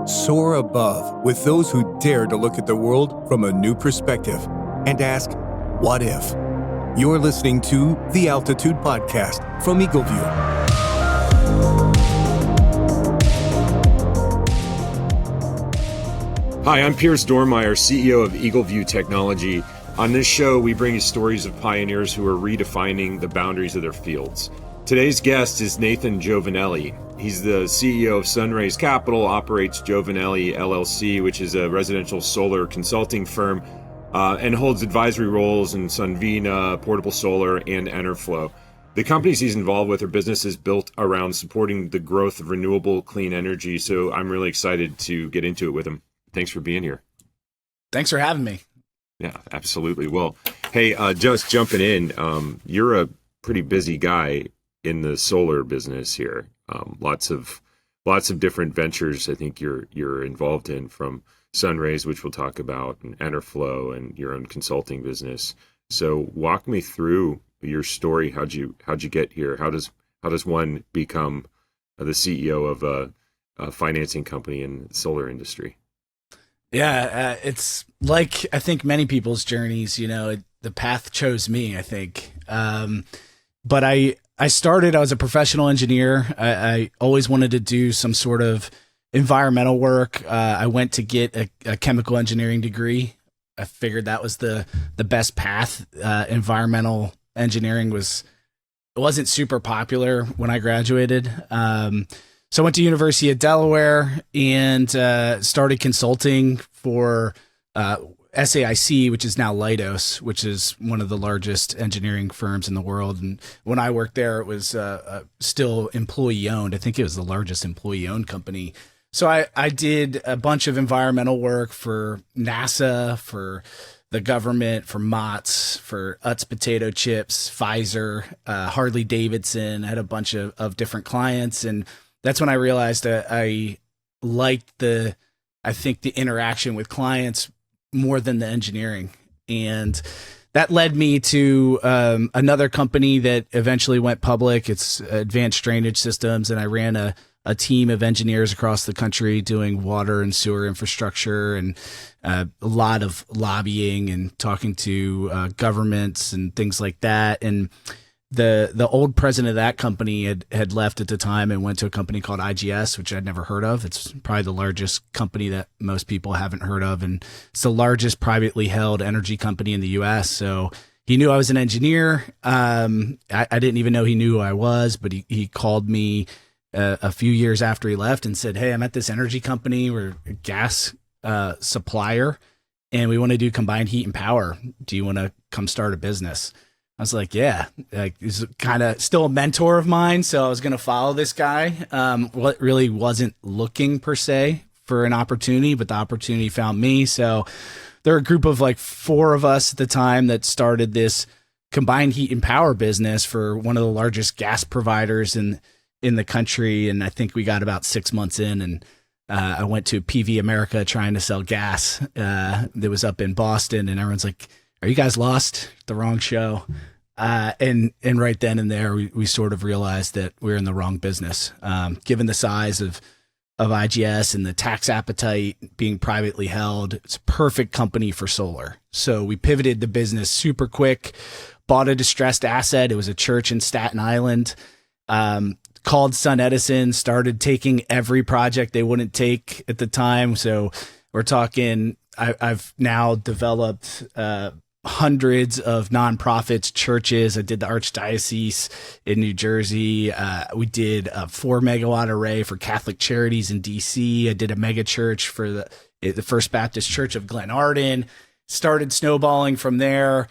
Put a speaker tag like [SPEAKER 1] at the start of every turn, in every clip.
[SPEAKER 1] Soar above with those who dare to look at the world from a new perspective and ask, what if? You're listening to the Altitude Podcast from Eagleview.
[SPEAKER 2] Hi, I'm Piers Dormeyer, CEO of Eagleview Technology. On this show, we bring you stories of pioneers who are redefining the boundaries of their fields. Today's guest is Nathan Jovanelly. He's the CEO of SunRaise Capital, operates Jovanelly LLC, which is a residential solar consulting firm, and holds advisory roles in Sunvina, Portable Solar, and Enerflow. The companies he's involved with are businesses built around supporting the growth of renewable clean energy, so I'm really excited to get into it with him. Thanks for being here.
[SPEAKER 3] Thanks for having me.
[SPEAKER 2] Yeah, absolutely. Well, hey, just jumping in, you're a pretty busy guy in the solar business here. Lots of different ventures I think you're involved in, from SunRaise, which we'll talk about, and Enerflow, and your own consulting business. So walk me through your story. How'd you get here? How does one become the CEO of a financing company in the solar industry?
[SPEAKER 3] Yeah, it's like, I think many people's journeys, the path chose me, I think. But I was a professional engineer. I always wanted to do some sort of environmental work. I went to get a chemical engineering degree. I figured that was the best path. Environmental engineering wasn't super popular when I graduated. So I went to University of Delaware and started consulting for SAIC, which is now Leidos, which is one of the largest engineering firms in the world. And when I worked there, it was still employee-owned. I think it was the largest employee-owned company. So I did a bunch of environmental work for NASA, for the government, for Mott's, for Utz Potato Chips, Pfizer, Harley Davidson. I had a bunch of different clients, and that's when I realized that I liked the interaction with clients more than the engineering. And that led me to another company that eventually went public. It's Advanced Drainage Systems. And I ran a team of engineers across the country doing water and sewer infrastructure, and a lot of lobbying and talking to governments and things like that. And the old president of that company had left at the time and went to a company called IGS, which I'd never heard of. It's probably the largest company that most people haven't heard of. And it's the largest privately held energy company in the US. So he knew I was an engineer. I didn't even know he knew who I was, but he called me a few years after he left and said, "Hey, I'm at this energy company. We're a gas supplier, and we want to do combined heat and power. Do you want to come start a business?" I was like, yeah, he's kind of still a mentor of mine. So I was going to follow this guy. What really wasn't looking per se for an opportunity, but the opportunity found me. So there were a group of like 4 of us at the time that started this combined heat and power business for one of the largest gas providers in the country. And I think we got about 6 months in, and I went to PV America trying to sell gas that was up in Boston, and everyone's like, "Are you guys lost? The wrong show." And right then and there, we sort of realized that we're in the wrong business. Given the size of IGS and the tax appetite being privately held, it's a perfect company for solar. So we pivoted the business super quick, bought a distressed asset. It was a church in Staten Island, called SunEdison, started taking every project they wouldn't take at the time. So we're talking, I've now developed hundreds of nonprofits, churches. I did the Archdiocese in New Jersey. We did a 4 megawatt array for Catholic Charities in DC. I did a mega church for the First Baptist Church of Glen Arden. Started snowballing from there.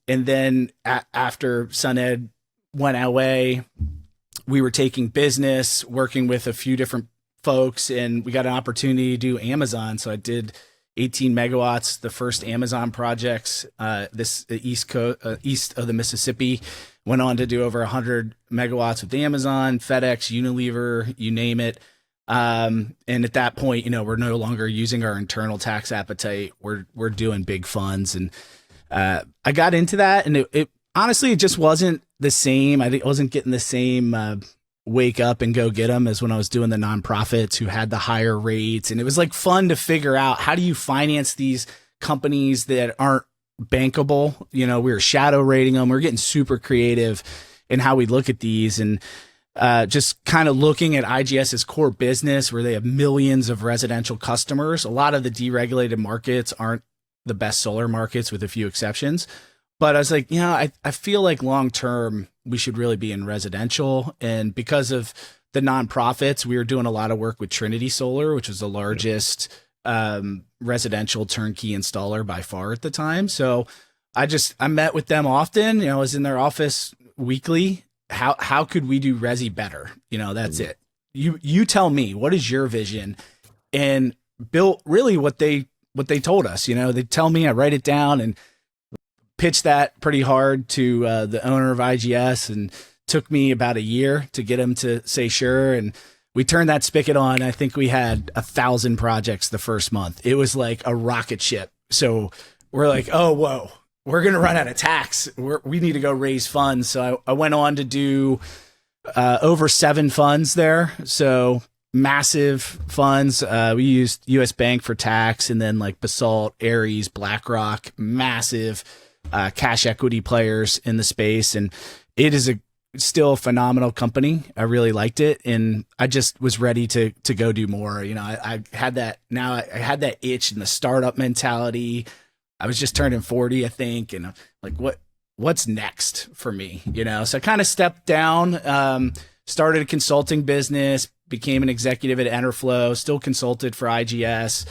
[SPEAKER 3] And then after SunEd went away, we were taking business, working with a few different folks, and we got an opportunity to do Amazon. So I did 18 megawatts, the first Amazon projects, east of the Mississippi. Went on to do over 100 megawatts with Amazon, FedEx, Unilever, you name it. And at that point, we're no longer using our internal tax appetite. We're doing big funds, and I got into that, and it honestly, it just wasn't the same. I think I wasn't getting the same wake up and go get them as when I was doing the nonprofits who had the higher rates. And it was like fun to figure out, how do you finance these companies that aren't bankable? We were shadow rating them. We were getting super creative in how we look at these, and just kind of looking at IGS's core business where they have millions of residential customers. A lot of the deregulated markets aren't the best solar markets, with a few exceptions. But I was like, I feel like long term we should really be in residential. And because of the nonprofits, we were doing a lot of work with Trinity Solar, which was the largest residential turnkey installer by far at the time. So I met with them often. I was in their office weekly. How could we do resi better? That's it. You tell me, what is your vision? And built really what they told us. They tell me, I write it down and pitch that pretty hard to the owner of IGS, and took me about a year to get him to say sure. And we turned that spigot on. I think we had 1,000 projects the first month. It was like a rocket ship. So we're like, oh, whoa, we're going to run out of tax. We need to go raise funds. So I went on to do over 7 funds there. So massive funds. We used US Bank for tax, and then like Basalt, Ares, BlackRock, massive cash equity players in the space. And it is still a phenomenal company. I really liked it. And I just was ready to go do more. I had that, now I had that itch and the startup mentality. I was just turning 40, I think. And like, what's next for me? So I kind of stepped down, started a consulting business, became an executive at Enterflow, still consulted for IGS.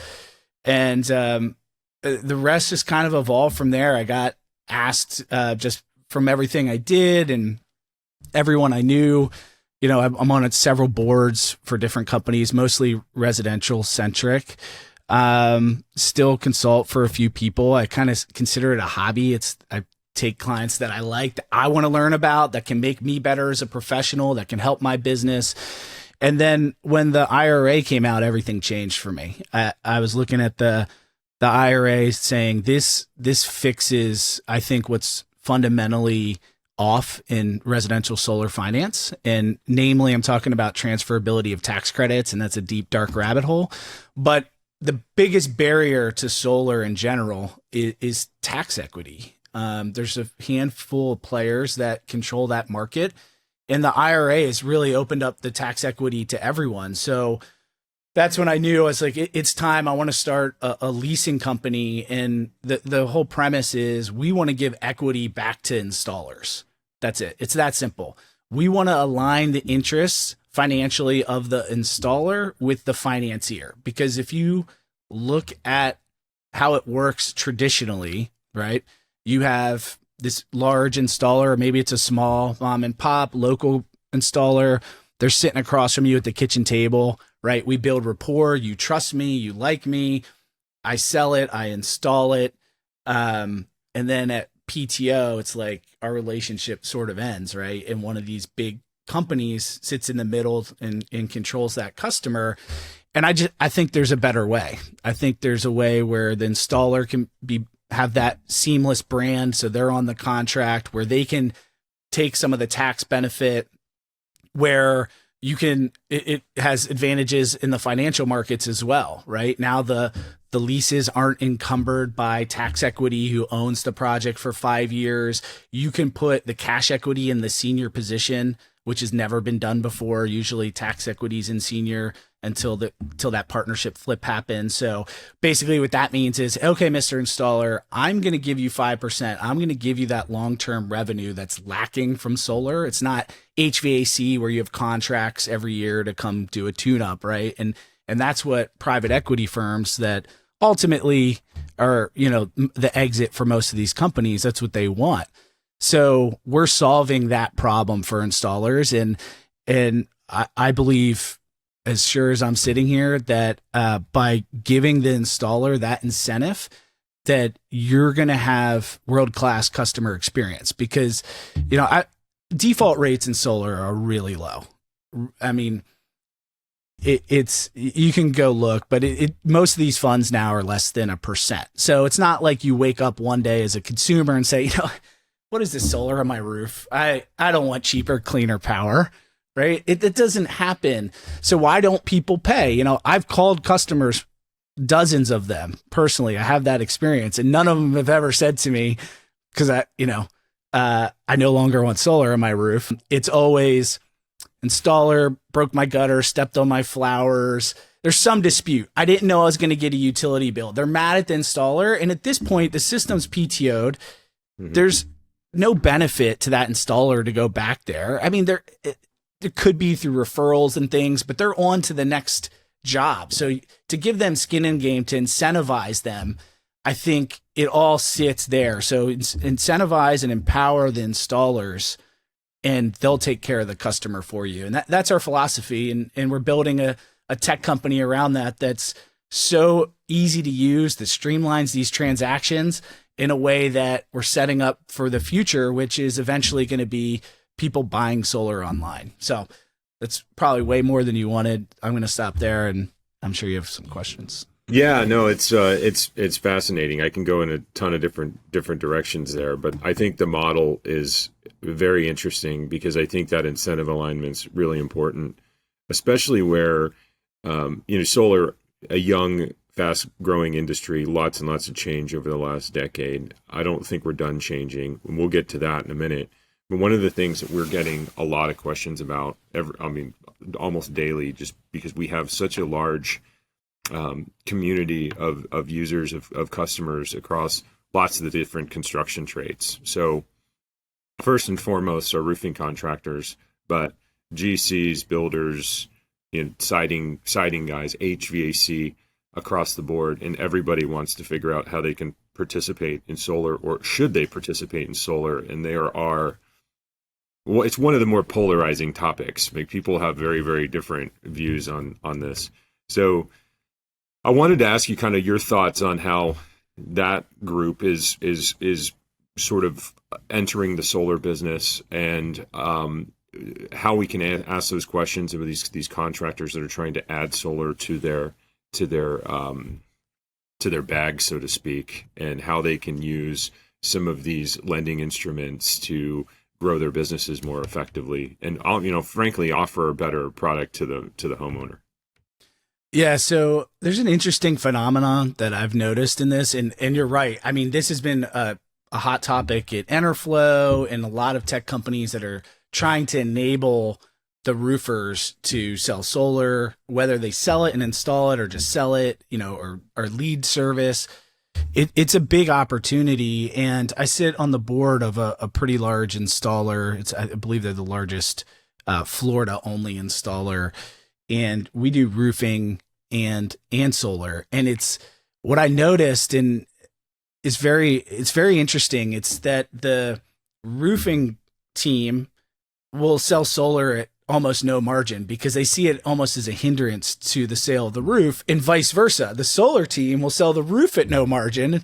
[SPEAKER 3] And the rest just kind of evolved from there. I got asked just from everything I did and everyone I knew, I'm on several boards for different companies, mostly residential centric. Still consult for a few people. I kind of consider it a hobby. I take clients that I like, that I want to learn about, that can make me better as a professional, that can help my business. And then when the IRA came out, everything changed for me. I was looking at the IRA saying this fixes, I think, what's fundamentally off in residential solar finance. And namely, I'm talking about transferability of tax credits, and that's a deep, dark rabbit hole. But the biggest barrier to solar in general is tax equity. There's a handful of players that control that market, and the IRA has really opened up the tax equity to everyone. So that's when I knew, I was like, it's time. I want to start a leasing company. And the whole premise is we want to give equity back to installers. That's it. It's that simple. We want to align the interests financially of the installer with the financier. Because if you look at how it works traditionally, right, you have this large installer, or maybe it's a small mom and pop local installer. They're sitting across from you at the kitchen table, right? We build rapport. You trust me. You like me. I sell it. I install it. And then at PTO, it's like our relationship sort of ends, right? And one of these big companies sits in the middle and controls that customer. And I think there's a better way. I think there's a way where the installer can have that seamless brand. So they're on the contract where they can take some of the tax benefit, where it has advantages in the financial markets as well, right? Now the leases aren't encumbered by tax equity who owns the project for 5 years. You can put the cash equity in the senior position, which has never been done before. Usually tax equities in senior until that partnership flip happens. So basically what that means is, okay, Mr. Installer, I'm going to give you 5%. I'm going to give you that long-term revenue that's lacking from solar. It's not HVAC where you have contracts every year to come do a tune-up, right? And that's what private equity firms that ultimately are, the exit for most of these companies, that's what they want. So we're solving that problem for installers. And I believe, as sure as I'm sitting here, that by giving the installer that incentive, that you're going to have world-class customer experience. Because, default rates in solar are really low. I mean, it's you can go look, but most of these funds now are less than 1%. So it's not like you wake up one day as a consumer and say, what is this solar on my roof? I don't want cheaper, cleaner power. right? It doesn't happen. So why don't people pay? You know, I've called customers, dozens of them personally. I have that experience, and none of them have ever said to me, because I no longer want solar on my roof. It's always installer broke my gutter, stepped on my flowers. There's some dispute. I didn't know I was going to get a utility bill. They're mad at the installer. And at this point, the system's PTO'd. Mm-hmm. There's no benefit to that installer to go back there. I mean, there could be through referrals and things, but they're on to the next job. So to give them skin in game, to incentivize them, I think it all sits there. So incentivize and empower the installers, and they'll take care of the customer for you. And that's our philosophy. And we're building a tech company around that that's so easy to use, that streamlines these transactions in a way that we're setting up for the future, which is eventually going to be people buying solar online. So that's probably way more than you wanted. I'm going to stop there, and I'm sure you have some questions.
[SPEAKER 2] Yeah, no, it's fascinating. I can go in a ton of different directions there, but I think the model is very interesting because I think that incentive alignment's really important, especially where solar, a young, fast-growing industry, lots and lots of change over the last decade. I don't think we're done changing, and we'll get to that in a minute. But one of the things that we're getting a lot of questions about, almost daily, just because we have such a large community of users, of customers across lots of the different construction trades. So first and foremost are roofing contractors, but GCs, builders, siding guys, HVAC across the board, and everybody wants to figure out how they can participate in solar, or should they participate in solar. And it's one of the more polarizing topics. Like, people have very, very different views on this. So I wanted to ask you kind of your thoughts on how that group is sort of entering the solar business, and how we can ask those questions of these contractors that are trying to add solar to their bag, so to speak, and how they can use some of these lending instruments to grow their businesses more effectively, and frankly, offer a better product to the homeowner.
[SPEAKER 3] Yeah, so there's an interesting phenomenon that I've noticed in this, and you're right. I mean, this has been a hot topic at Enerflow and a lot of tech companies that are trying to enable the roofers to sell solar, whether they sell it and install it or just sell it, or lead service. It's a big opportunity, and I sit on the board of a pretty large installer. I believe they're the largest Florida-only installer, and we do roofing and solar. And it's what I noticed, and it's very interesting. It's that the roofing team will sell solar at almost no margin because they see it almost as a hindrance to the sale of the roof, and vice versa. The solar team will sell the roof at no margin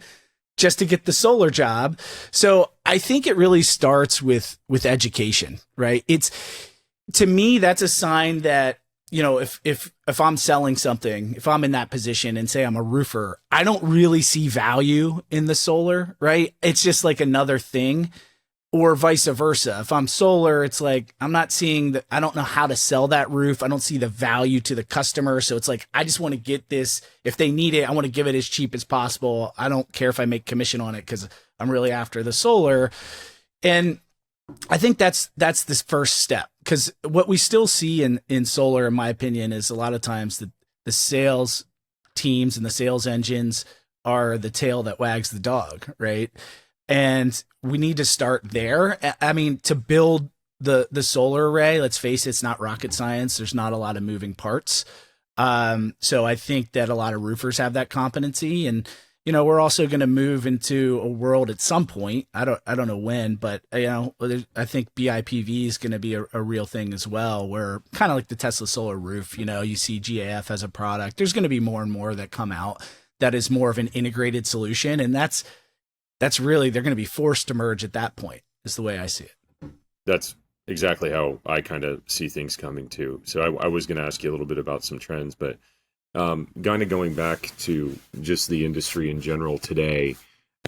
[SPEAKER 3] just to get the solar job. So I think it really starts with education, right? To me, that's a sign that, if I'm selling something, if I'm in that position and say I'm a roofer, I don't really see value in the solar, right? It's just like another thing. Or vice versa. If I'm solar, it's like, I'm not seeing I don't know how to sell that roof. I don't see the value to the customer. So it's like, I just want to get this. If they need it, I want to give it as cheap as possible. I don't care if I make commission on it because I'm really after the solar. And I think that's this first step, because what we still see in solar, in my opinion, is a lot of times the sales teams and the sales engines are the tail that wags the dog, right? And we need to start there. I mean, to build the solar array, let's face it, it's not rocket science. There's not a lot of moving parts. So I think that a lot of roofers have that competency, and we're also going to move into a world at some point. I don't know when, but I think BIPV is going to be a real thing as well, where kind of like the Tesla solar roof, you see GAF as a product. There's going to be more and more that come out that is more of an integrated solution, and that's really, they're going to be forced to merge at that point, is the way I see it.
[SPEAKER 2] That's exactly how I kind of see things coming too. So I was going to ask you a little bit about some trends, but kind of going back to just the industry in general today,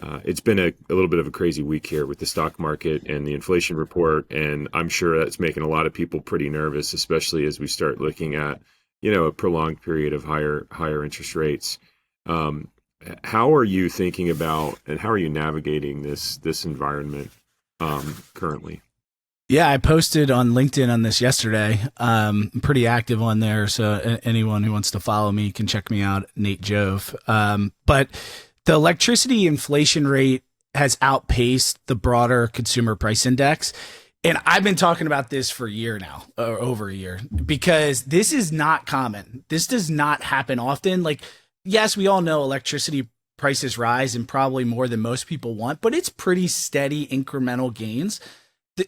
[SPEAKER 2] It's been a little bit of a crazy week here with the stock market and the inflation report, and I'm sure that's making a lot of people pretty nervous, especially as we start looking at, a prolonged period of higher interest rates. How are you thinking about, and how are you navigating this environment currently?
[SPEAKER 3] Yeah, I posted on LinkedIn on this yesterday. I'm pretty active on there, so anyone who wants to follow me can check me out, Nate Jove. But the electricity inflation rate has outpaced the broader consumer price index. And I've been talking about this for a year now, or over a year, because this is not common. This does not happen often. Like, yes, we all know electricity prices rise and probably more than most people want, but it's pretty steady incremental gains.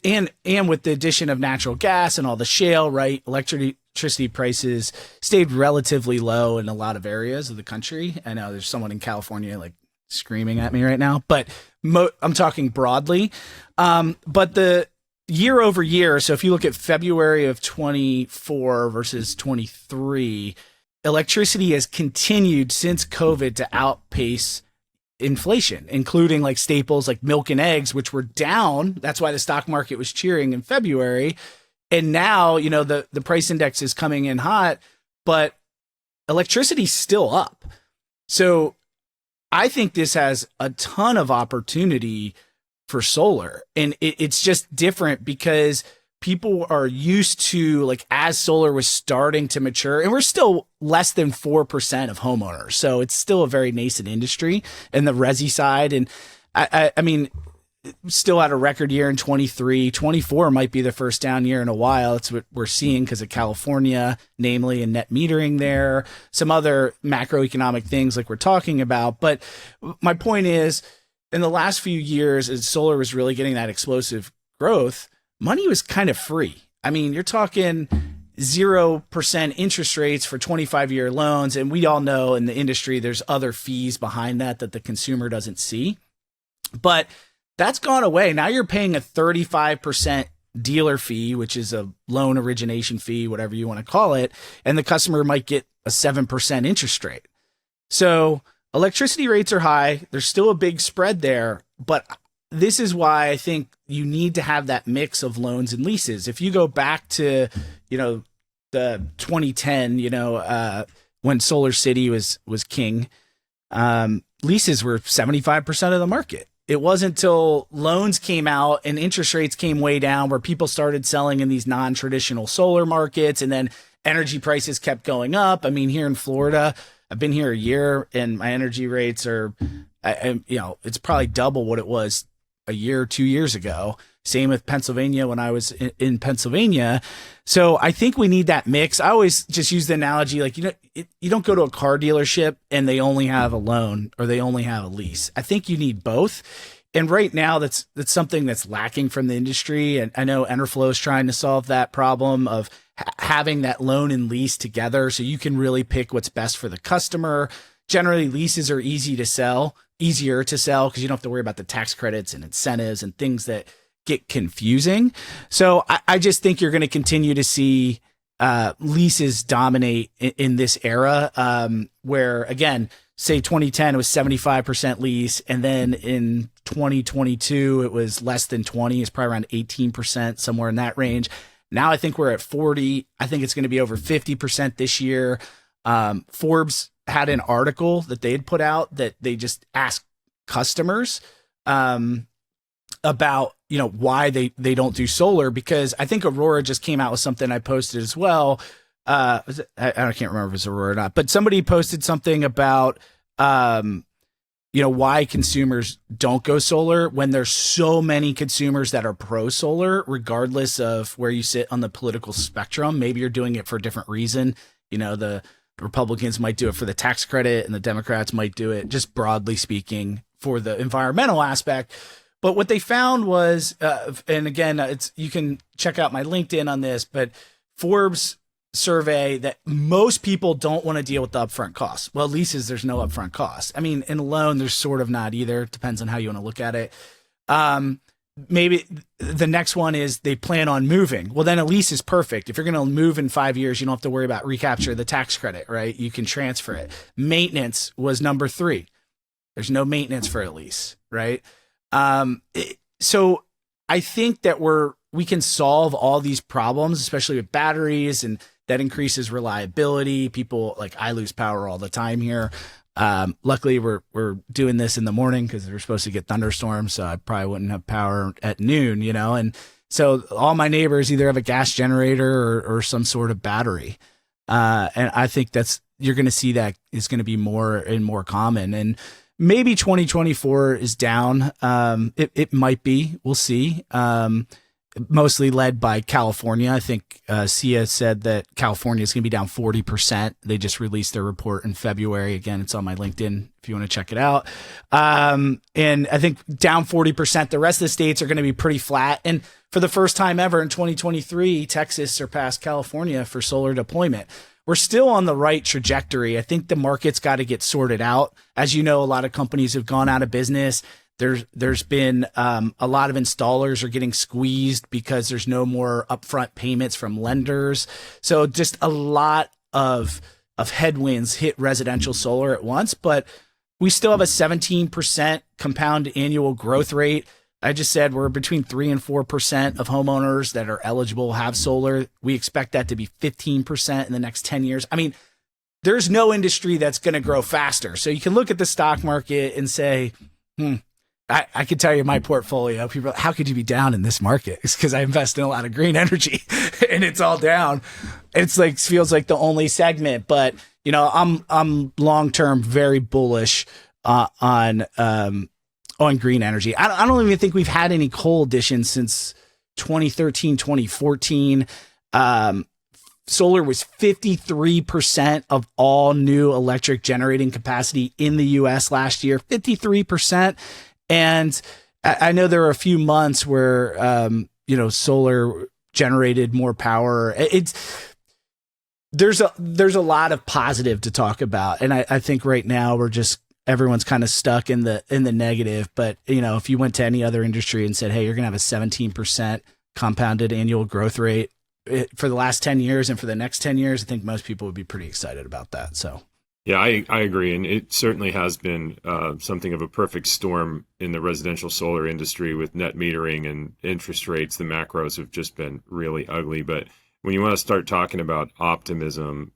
[SPEAKER 3] And with the addition of natural gas and all the shale, right, electricity prices stayed relatively low in a lot of areas of the country. I know there's someone in California like screaming at me right now, but I'm talking broadly. But the year over year, so if you look at February of 24 versus 23, electricity has continued since COVID to outpace inflation, including like staples like milk and eggs, which were down. That's why the stock market was cheering in February. And now, the price index is coming in hot, but electricity's still up. So I think this has a ton of opportunity for solar. And it's just different because people are used to, like, as solar was starting to mature, and we're still less than 4% of homeowners. So it's still a very nascent industry in the resi side. And I mean, still had a record year in 23. 24 might be the first down year in a while. That's what we're seeing because of California, namely, and net metering there, some other macroeconomic things like we're talking about. But my point is, in the last few years, as solar was really getting that explosive growth, money was kind of free. I mean, you're talking 0% interest rates for 25-year loans. And we all know in the industry, there's other fees behind that the consumer doesn't see. But that's gone away. Now you're paying a 35% dealer fee, which is a loan origination fee, whatever you want to call it. And the customer might get a 7% interest rate. So electricity rates are high. There's still a big spread there, but this is why I think you need to have that mix of loans and leases. If you go back to, the 2010, when Solar City was king, leases were 75% of the market. It wasn't until loans came out and interest rates came way down where people started selling in these non-traditional solar markets, and then energy prices kept going up. I mean, here in Florida, I've been here a year and my energy rates are, it's probably double what it was a year or 2 years ago. Same with Pennsylvania when I was in Pennsylvania. So I think we need that mix. I always just use the analogy, like, you don't go to a car dealership and they only have a loan or they only have a lease. I think you need both. And right now that's something that's lacking from the industry. And I know Enerflow is trying to solve that problem of having that loan and lease together so you can really pick what's best for the customer. Generally, leases are easier to sell because you don't have to worry about the tax credits and incentives and things that get confusing. So I just think you're going to continue to see leases dominate in this era, where, again, say 2010 it was 75% lease, and then in 2022 it was less than 20. It's probably around 18%, somewhere in that range. Now I think we're at 40. I think it's going to be over 50% this year. Forbes had an article that they had put out that they just asked customers about, why they don't do solar, because I think Aurora just came out with something I posted as well. I can't remember if it's Aurora or not, but somebody posted something about, why consumers don't go solar when there's so many consumers that are pro solar, regardless of where you sit on the political spectrum. Maybe you're doing it for a different reason. The Republicans might do it for the tax credit and the Democrats might do it, just broadly speaking, for the environmental aspect. But what they found was, and again, you can check out my LinkedIn on this, but Forbes survey that most people don't want to deal with the upfront costs. Well, leases, there's no upfront cost. I mean, in a loan, there's sort of not either. Depends on how you want to look at it. Maybe the next one is they plan on moving. Well, then a lease is perfect. If you're going to move in 5 years, you don't have to worry about recapture of the tax credit, right? You can transfer it. Maintenance was number 3. There's no maintenance for a lease, right? So I think that we can solve all these problems, especially with batteries, and that increases reliability. People, like, I lose power all the time here. Luckily we're doing this in the morning because we're supposed to get thunderstorms, so I probably wouldn't have power at noon, and so all my neighbors either have a gas generator or some sort of battery. And I think you're going to see that is going to be more and more common. And maybe 2024 is down. It might be, we'll see. Mostly led by California. I think SIA said that California is going to be down 40%. They just released their report in February. Again, it's on my LinkedIn if you want to check it out. And I think down 40%. The rest of the states are going to be pretty flat. And for the first time ever in 2023, Texas surpassed California for solar deployment. We're still on the right trajectory. I think the market's got to get sorted out. As you know, a lot of companies have gone out of business. There's been a lot of installers are getting squeezed because there's no more upfront payments from lenders. So just a lot of headwinds hit residential solar at once, but we still have a 17% compound annual growth rate. I just said we're between 3 and 4% of homeowners that are eligible have solar. We expect that to be 15% in the next 10 years. I mean, there's no industry that's going to grow faster. So you can look at the stock market and say, I could tell you my portfolio. People, how could you be down in this market? It's because I invest in a lot of green energy and it's all down. It's like, feels like the only segment, but I'm long-term very bullish on green energy. I don't even think we've had any coal additions since 2013, 2014. Solar was 53% of all new electric generating capacity in the US last year, 53%. And I know there were a few months where, solar generated more power. There's a lot of positive to talk about. And I think right now everyone's kind of stuck in the negative. But, if you went to any other industry and said, hey, you're going to have a 17% compounded annual growth rate for the last 10 years and for the next 10 years, I think most people would be pretty excited about that. So.
[SPEAKER 2] Yeah, I agree. And it certainly has been something of a perfect storm in the residential solar industry with net metering and interest rates. The macros have just been really ugly. But when you want to start talking about optimism,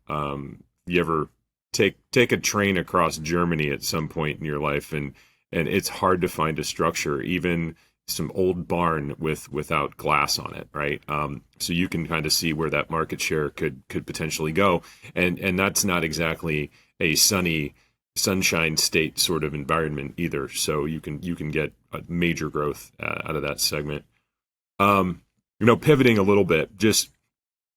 [SPEAKER 2] you ever take a train across Germany at some point in your life, and it's hard to find a structure, even some old barn without glass on it, right? So you can kind of see where that market share could potentially go. And that's not exactly a sunshine state sort of environment either. So you can get a major growth out of that segment. Pivoting a little bit,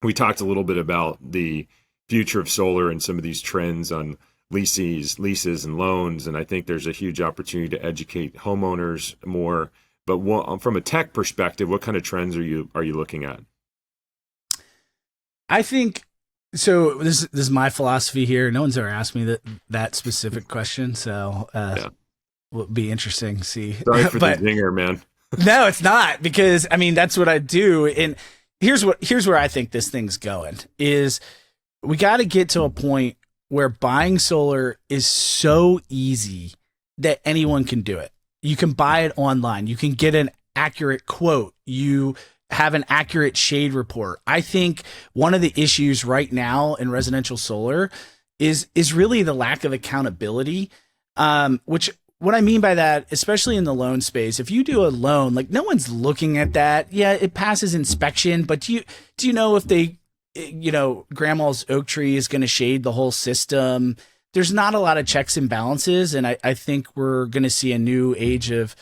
[SPEAKER 2] we talked a little bit about the future of solar and some of these trends on leases and loans. And I think there's a huge opportunity to educate homeowners more. But from a tech perspective, what kind of trends are you looking at?
[SPEAKER 3] I think so. This is my philosophy here. No one's ever asked me that specific question, so it'll be interesting to see.
[SPEAKER 2] Sorry for the zinger, man.
[SPEAKER 3] No, it's not, because that's what I do. And here's where I think this thing's going is we got to get to a point where buying solar is so easy that anyone can do it. You can buy it online. You can get an accurate quote. You have an accurate shade report. I think one of the issues right now in residential solar is really the lack of accountability, which what I mean by that, especially in the loan space, if you do a loan, like, no one's looking at that. Yeah, it passes inspection, but do you know if they, grandma's oak tree is going to shade the whole system? There's not a lot of checks and balances, and I think we're going to see a new age of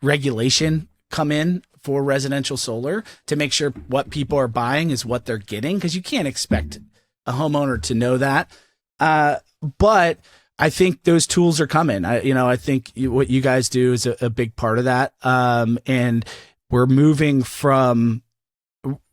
[SPEAKER 3] regulation come in for residential solar to make sure what people are buying is what they're getting, because you can't expect a homeowner to know that. But I think those tools are coming. I think what you guys do is a big part of that, and we're moving from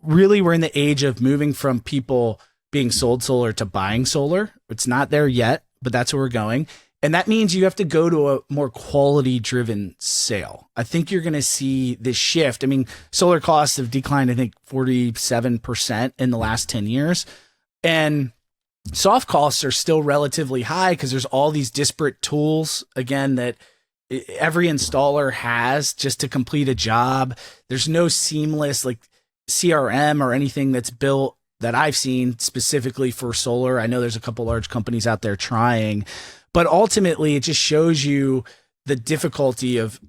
[SPEAKER 3] we're in the age of moving from people being sold solar to buying solar. It's not there yet, but that's where we're going. And that means you have to go to a more quality driven sale. I think you're going to see this shift. Solar costs have declined, I think 47% in the last 10 years. And soft costs are still relatively high because there's all these disparate tools, again, that every installer has just to complete a job. There's no seamless like CRM or anything that's built that I've seen specifically for solar. I know there's a couple large companies out there trying, but ultimately it just shows you the difficulty of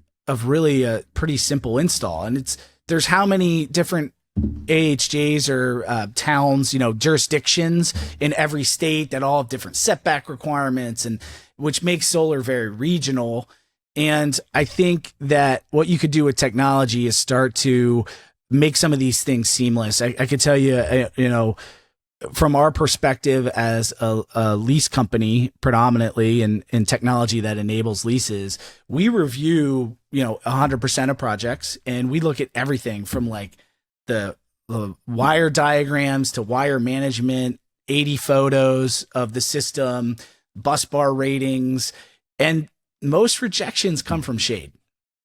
[SPEAKER 3] really a pretty simple install. And there's how many different AHJs or towns, jurisdictions in every state that all have different setback requirements, and which makes solar very regional. And I think that what you could do with technology is start to make some of these things seamless. I could tell you, from our perspective as a lease company, predominantly in technology that enables leases, we review, 100% of projects, and we look at everything from like the wire diagrams to wire management, 80 photos of the system, bus bar ratings, and most rejections come from shade.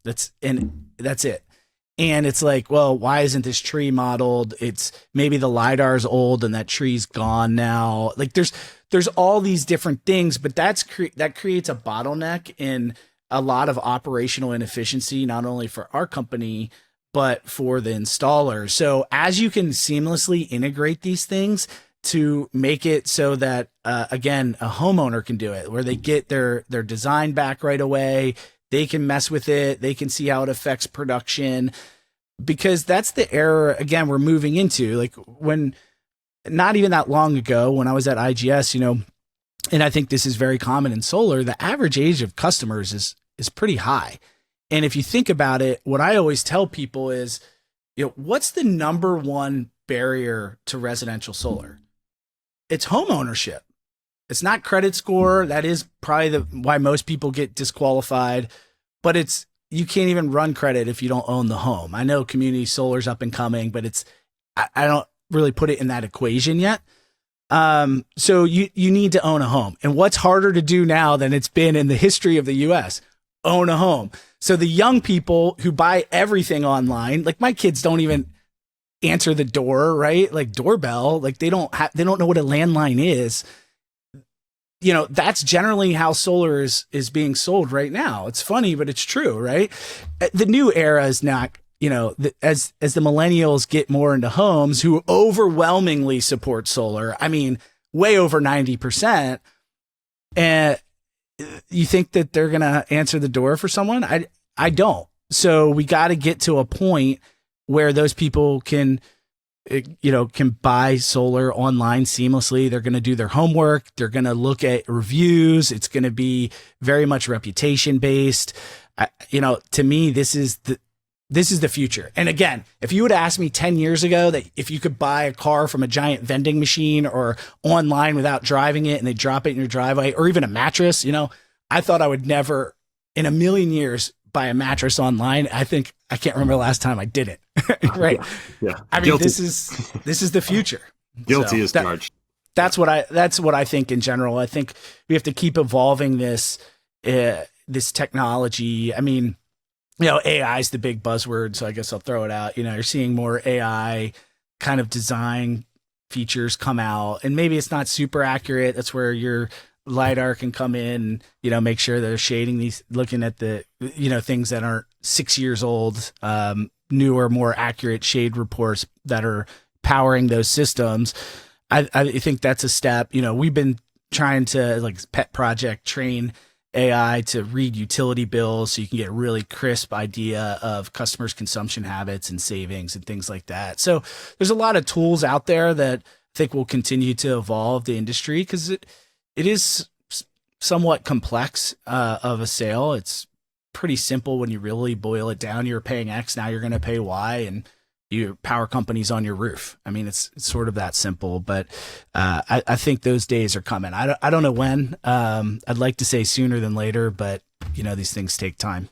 [SPEAKER 3] That's it. And it's like, well, why isn't this tree modeled? It's maybe the LiDAR is old and that tree's gone now. Like there's all these different things, but that creates a bottleneck in a lot of operational inefficiency, not only for our company, but for the installer. So as you can seamlessly integrate these things to make it so that, again, a homeowner can do it, where they get their design back right away, they can mess with it, they can see how it affects production, because that's the era, again, we're moving into. Like when, not even that long ago, when I was at IGS, and I think this is very common in solar, the average age of customers is pretty high. And if you think about it, what I always tell people is, what's the number one barrier to residential solar? It's home ownership. It's not credit score. That is probably why most people get disqualified, but you can't even run credit if you don't own the home. I know community solar's up and coming, but I don't really put it in that equation yet. So you need to own a home. And what's harder to do now than it's been in the history of the US? Own a home. So the young people who buy everything online, like my kids don't even answer the door, right? Like doorbell, like they don't know what a landline is. That's generally how solar is being sold right now. It's funny, but it's true, right? The new era is not, as the millennials get more into homes, who overwhelmingly support solar. I mean, way over 90%. And you think that they're going to answer the door for someone? I don't. So we got to get to a point where those people can buy solar online seamlessly. They're going to do their homework. They're going to look at reviews. It's going to be very much reputation based. To me, this is the future. And again, if you would ask me 10 years ago that if you could buy a car from a giant vending machine or online without driving it and they drop it in your driveway, or even a mattress, I thought I would never in a million years buy a mattress online. I think I can't remember the last time I did it. Right.
[SPEAKER 2] Yeah.
[SPEAKER 3] I mean, this is the future.
[SPEAKER 2] Guilty as charged.
[SPEAKER 3] That's what I think in general. I think we have to keep evolving this technology. I mean, AI is the big buzzword, so I guess I'll throw it out. You're seeing more AI kind of design features come out, and maybe it's not super accurate. That's where your LiDAR can come in, make sure they're shading these, looking at the, things that aren't 6 years old, newer, more accurate shade reports that are powering those systems. I think that's a step. We've been trying to, like, pet project, train AI to read utility bills so you can get a really crisp idea of customers' consumption habits and savings and things like that. So there's a lot of tools out there that I think will continue to evolve the industry, because it is somewhat complex of a sale. It's pretty simple when you really boil it down. You're paying X, now you're going to pay Y, and your power company's on your roof. I mean, it's sort of that simple, but I think those days are coming. I don't know when. I'd like to say sooner than later, but these things take time.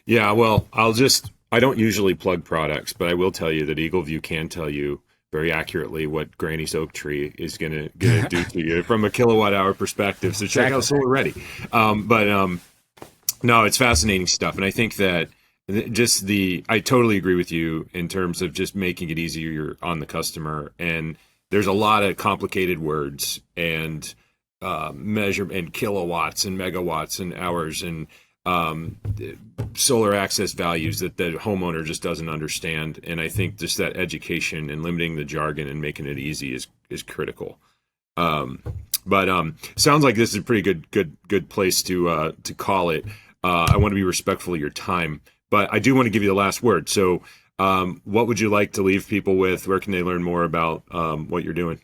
[SPEAKER 2] Yeah, well, I don't usually plug products, but I will tell you that Eagleview can tell you very accurately what Granny's oak tree is going to do to you from a kilowatt hour perspective. So check out Solar Ready. No, it's fascinating stuff. And I think that I totally agree with you in terms of just making it easier on the customer. And there's a lot of complicated words and measure and kilowatts and megawatts and hours and solar access values that the homeowner just doesn't understand. And I think just that education and limiting the jargon and making it easy is critical. But sounds like this is a pretty good place to call it. I want to be respectful of your time, but I do want to give you the last word. So what would you like to leave people with? Where can they learn more about what you're doing?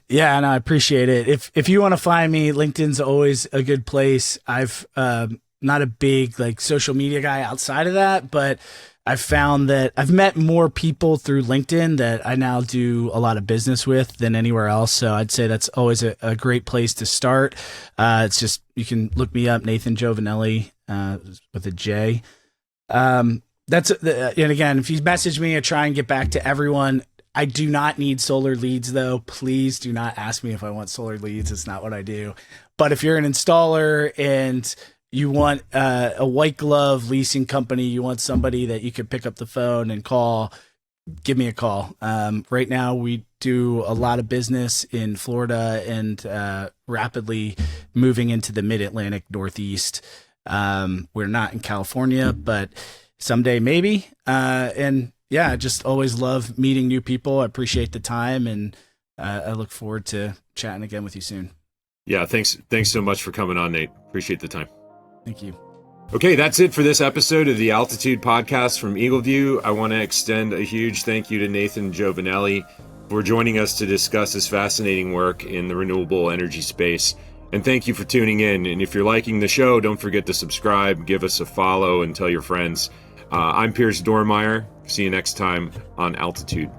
[SPEAKER 3] Yeah, and I appreciate it. If you want to find me, LinkedIn's always a good place. I've not a big like social media guy outside of that, but I've found that I've met more people through LinkedIn that I now do a lot of business with than anywhere else. So I'd say that's always a great place to start. It's just, you can look me up, Nathan Jovanelly, with a J. And again, if you message me, I try and get back to everyone. I do not need solar leads though. Please do not ask me if I want solar leads. It's not what I do. But if you're an installer and you want a white glove leasing company, you want somebody that you can pick up the phone and call, give me a call. Right now we do a lot of business in Florida and rapidly moving into the mid-Atlantic Northeast. We're not in California, but someday maybe. And yeah, I just always love meeting new people. I appreciate the time, and I look forward to chatting again with you soon.
[SPEAKER 2] Yeah, thanks so much for coming on, Nate. Appreciate the time.
[SPEAKER 3] Thank you.
[SPEAKER 2] Okay, that's it for this episode of the Altitude Podcast from Eagleview. I want to extend a huge thank you to Nathan Jovanelly for joining us to discuss his fascinating work in the renewable energy space. And thank you for tuning in. And if you're liking the show, don't forget to subscribe, give us a follow, and tell your friends. I'm Piers Dormeyer. See you next time on Altitude.